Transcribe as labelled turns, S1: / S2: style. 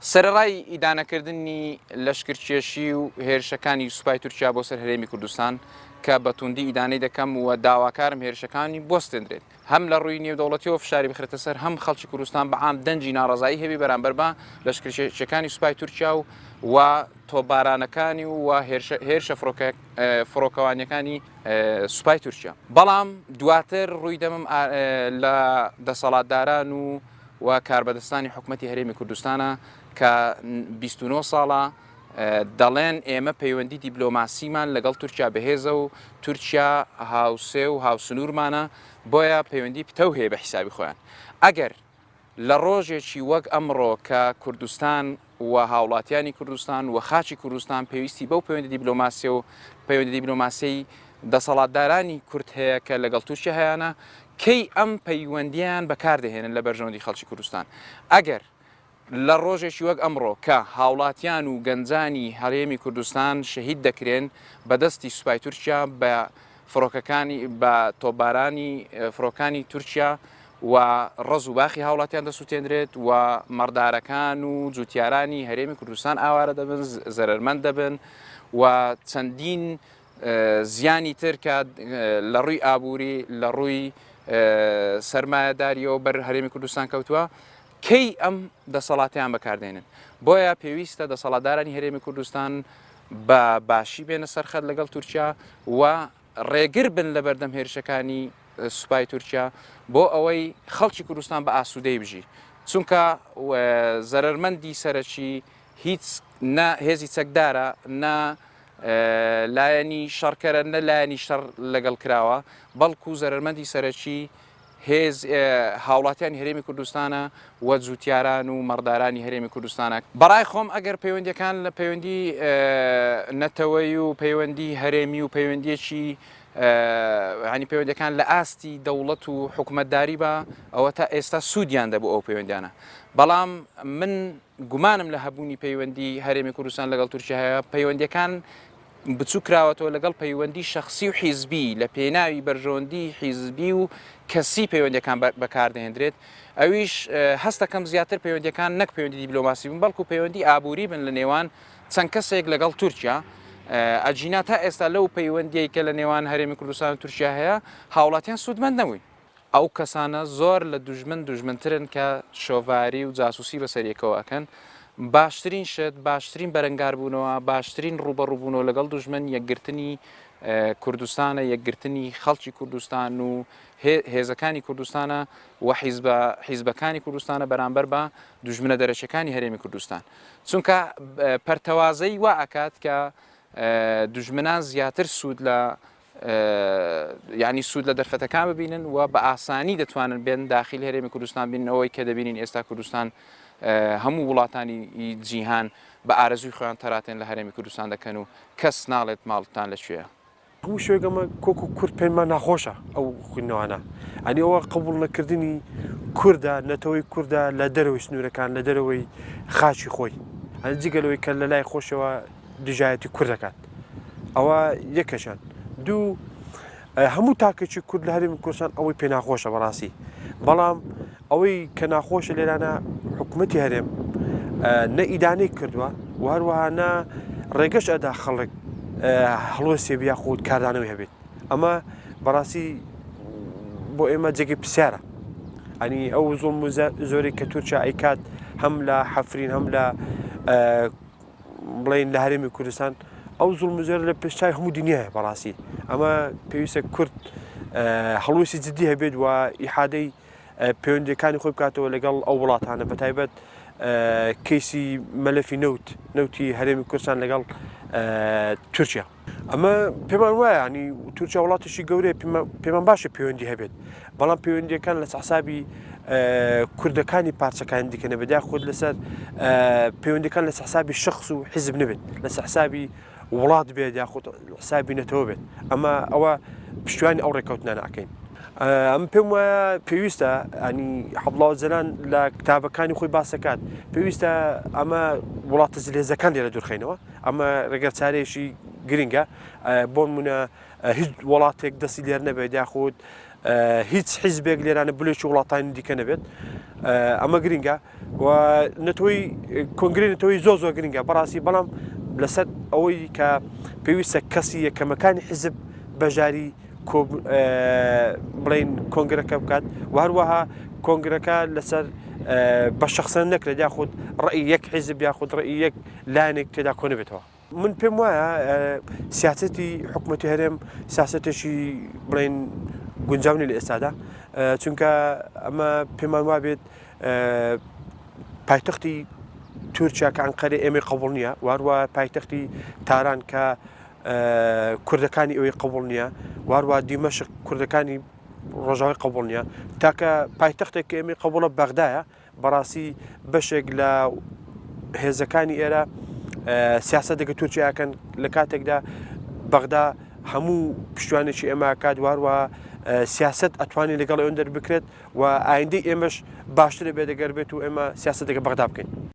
S1: سەرەڕای ئیدانەکردنی لەشکرکێشی و هێرشەکانی سوپای تورکیا بۆ سەر هەرێمی کوردستان کە بەتوندی ئیدانەی دەکەم و داواکارم هێرشەکانی بۆستێنرێت هەم لە ڕووی نێودەوڵەتیەوە فشاری بخرێتە سەر هەم خەڵکی کوردستان بەعام دەنجی ناڕزایی هەبی بەرامبەر بە لەشکرکێشەکانی سوپای تورکیا و تۆبارانەکانی و هێرشە فڕۆکەوانیەکانی سوپای تورکیا. بەڵام دواتر ڕووی دەمم لە دەسەڵاتداران و کاربەدەستانی حکوومەتی هەرێمی کوردستانە کە 29 ساڵە دەڵێن ئێمە پەیوەندی دیبلۆماسیمان لەگەڵ تورکیا بەهێزە و تورکیا هاوسێ و هاوسنوورمانە بۆیە پەیوەندی پتەو هەیە بە حیسابی خۆیان. ئەگەر لە ڕۆژێکی وەک ئەمڕۆ کە کوردستان و هاوڵاتیانی کوردستان و خاچی کوردستان پێویستی بەو پەیوەندی دیبلۆماسی و پەیوەندی دیبلۆماسی دەسەڵاتدارانی کورد هەیە کە لەگەڵ تورکیا هەیەە کەی ئەم پەیوەندیان بەکاردەهێنن لە بەرژەوەندی خەڵکی کوردستان. ئەگەر لە ڕۆژێکی وەک ئەمڕۆ کە هاوڵاتیان و گەنجانی هەرێمی کوردستان شەهید دەکرێن بەدەستی سوپای تورکیا بە فڕۆکەکانی بە تۆبارانی فڕۆکانی تورکیا و ڕز و باخی هاوڵاتیان دەسووتێنرێت و مەردارەکان و جوتیارانی هەرێمی کوردستان ئاوارە دەبن زەرمەند دەبن و چەندین زیانی تر کە لە ڕووی ئابووری لە ڕووی سەرمایەداریەوە بەر هەرێمی کوردستان کەوتووە کەی ئەم دەسەڵاتیان بەکاردێنن. بۆیە پێویستە دەسەڵاتدارانی هەرێمی کوردستان بە باشی بێنە سەرخەت لەگەڵ تورکیا و ڕێگر بن لە بەردەم هێرشەکانی سوپای تورکیا بۆ ئەوەی خەڵکی کوردستان بە ئاسوودەی بژی، چونکە زەرمەندی سەرەکی هیچ هێزی چەکدارە نە لایەنی شەڕکەرە نە لایەنی شەڕ لەگەڵ کراوە، بەڵکو زەرمەندی سەرەکی هێز هاوڵاتیانی هەرێمی کوردستانە و جوتیاران و مەردارانی هەرێمی کوردستانە. بەڕای خۆم ئەگەر پەیوەندیەکان لە پەیوەندی نەتەوەی و پەیوەندی هەرێمی و پەیوەندیەکی ینی پەیوەندەکان لە ئاستی دەوڵەت و حکوومەتداری بە ئەوە تا ئێستا سوودیان دەبوو ئەو پەیوەندیانە. بەڵام من گومانم لە هەبوونی پەیوەندی هەرێمی کوردستان لەگەڵ تورکیا هەیە پەیوەندیەکان بچوو کراوەتەوە لەگەڵ پەیوەندی شەخصی و حیزبی لە پێناوی بەرژەوەندی حیزبی و کەسی پەیوەندیەکان بەکاردەهێنرێت. ئەویش هەستەکەم زیاتر پەیوەندیەکان نەک پەیوەندی دیبلۆماسی بن بەڵکو پەیوەندی ئابووری بن لە نێوان چەند کەسێک لەگەڵ تورکیا. ئەجینا تا ئێستا لەو پەیوەندیەی کە لە نێوان هەرێمی کوردستان و تورکیا هەیە هاوڵاتیان سوودمەند نەبووین. ئەو کەسانە زۆر لە دوژمنترن کە شۆڤاری و جاسووسی بەسەریەکەوە ئەکەن. باشترین شت باشترین بەرەنگاربوونەوە باشترین ڕوبەڕووبوونەوە لەگەڵ دوژمن یەکگرتنی کوردستانە، یەکگرتنی خەڵکی کوردستان و هێزەکانی کوردستانە و حیزبەکانی کوردستانە بەرامبەر بە دوژمنە دەرەچەکانی هەرێمی کوردستان، چونکە پەرتەوازەی وا ئەکات کە دوژمنان زیاتر سوود لە ینی سوود لە دەرفەتەکان ببینن و بە ئاسانی دەتوانن بێن داخل هەرێمی کوردستان بین ئەوەی کە دەبینین ئێستا کوردستان هەموو وڵاتانی جیهان بە ئارەزوی خۆیان تەراتێن لە هەرێمی کوردستان دەکەن و کەس ناڵێت ماڵتان لەکوێیە.
S2: هەموو شوێگەمە کۆک و کورد پێمان ناخۆشە ئەو خوێندنەوەانە. ئەنی ئەوە قبول نەکردنی کووردە نەتەوەی کووردە لە دەرەوەی سنوورەکان لە دەرەوەی خاچی خۆی ئەن جگەلەوەی کە لە لای خۆشەوە دژایەتی کورد دەکات. ئەوە یەکەشان. دوو هەموو تاکێکی کورد لە هەرێمی کوردستان ئەوەی پێ ناخۆشە بەڕاستی، بەڵام ئەوەی کە ناخۆشە لێرانە حکوومەتی هەرێم نە ئیدانەی کردووە و هەروەها نە ڕێگەش ئەدا خەڵک هەڵوەسێ بیا خۆت کاردانەوەی هەبێت. ئەمە بەڕاستی بۆ ئێمە جێگەی پرسیارە. ئەنی ئەو زوڵم و زۆری کە تورکیا ئەیکات هەم لە حەفرین هەم لە بڵین لە هەرێمی کوردستان ئەو زوڵم و زۆر لە پێشچای هەموو دنیاە بەڕاستی. ئەمە پێویستە کورد هەڵوەسی جددی هەبێت و ئیحادەی پەیوەندیەکانی خۆی بکاتەوە لەگەڵ ئەو وڵاتانە بەتایبەت کەیسی مەلەفی نەوتی هەرێمی کوردستان لەگەڵ تورکیا. ئەمە پێمان وایە ینی تورکیا وڵاتێکی گەورەیە پێمان باشە پەیوەندی هەبێت، بەڵام پەیوەندیەکان لە حسابی کوردەکانی پارچەکان دیکەنە بەدای خۆت لەسەر پەیوەندەکان لە حسابی شخص و حیزب نبێت، لە حسابی وڵات بێت یاخۆ حسابی نەتەوە بێت. ئەمە ئەوە پشتیوانی ئەو ڕێکەوتنانە ئەکەین. ئەم پێم وایە پێویستە ئەنی حەبڵاو جەلان لە کتابەکانی خۆی باسەکات پێویستە ئەمە وڵاتە زلێزەکان لێرە دوورخینەوە. ئەمە ڕێگە چارەیەشی گرنگە بۆ نمونە هیچ وڵاتێک دەستی لێر نەبێت یاخود هیچ حیزبێک لێرانە بلێکی وڵاتانی دیکە نەبێت. ئەمە گرنگە و نەتەوەی کۆنگری نەتەوەی زۆر گرنگە بەڕاستی بەڵام لەسەر ئەوەی کە پێویستە کەسی یەکەمەکانی حزب بەژاری بڵین کۆنگرەکە بکات و هەروەها کۆنگرەکە لەسەر بە شخصەن نەکرێت یاخود ڕێی یەک حزب یاخود ڕێی یەک لایەنێک تێدا کۆنە بێتەوە. من پێم وایە سیاسەتی حکوومەتی هەرێم سیاسەتێکی بڵین گونجاونی لە ئێستادا چونکە ئەمە پێمان وا بێت پایتەختی تورکیا کە ئەنقەرە ئێمەی قبوڵ نییە واروە پایتەختی تاران کە کوردەکانی ئەوەی قبوڵ نییە واروە دیمەشق کوردەکانی ڕۆژاوی قبوڵ نییە تاکە پایتەختێک کە ئێمەی قبوڵە بەغدایە بەڕاستی بەشێک لە هێزەکانی ئێرە سیاست دەکە تورکیاکەن لە کاتێکدا بەغدا هەموو پشتوانێکی ئێمە کات واروە سیاست ئەتوانی لەگەڵ ئەوەن دەربکرێت و ئایندەی ئێمەش باشترە بێ دەگەر بێت و ئێمە سیاستێکە بەغدا بکەین.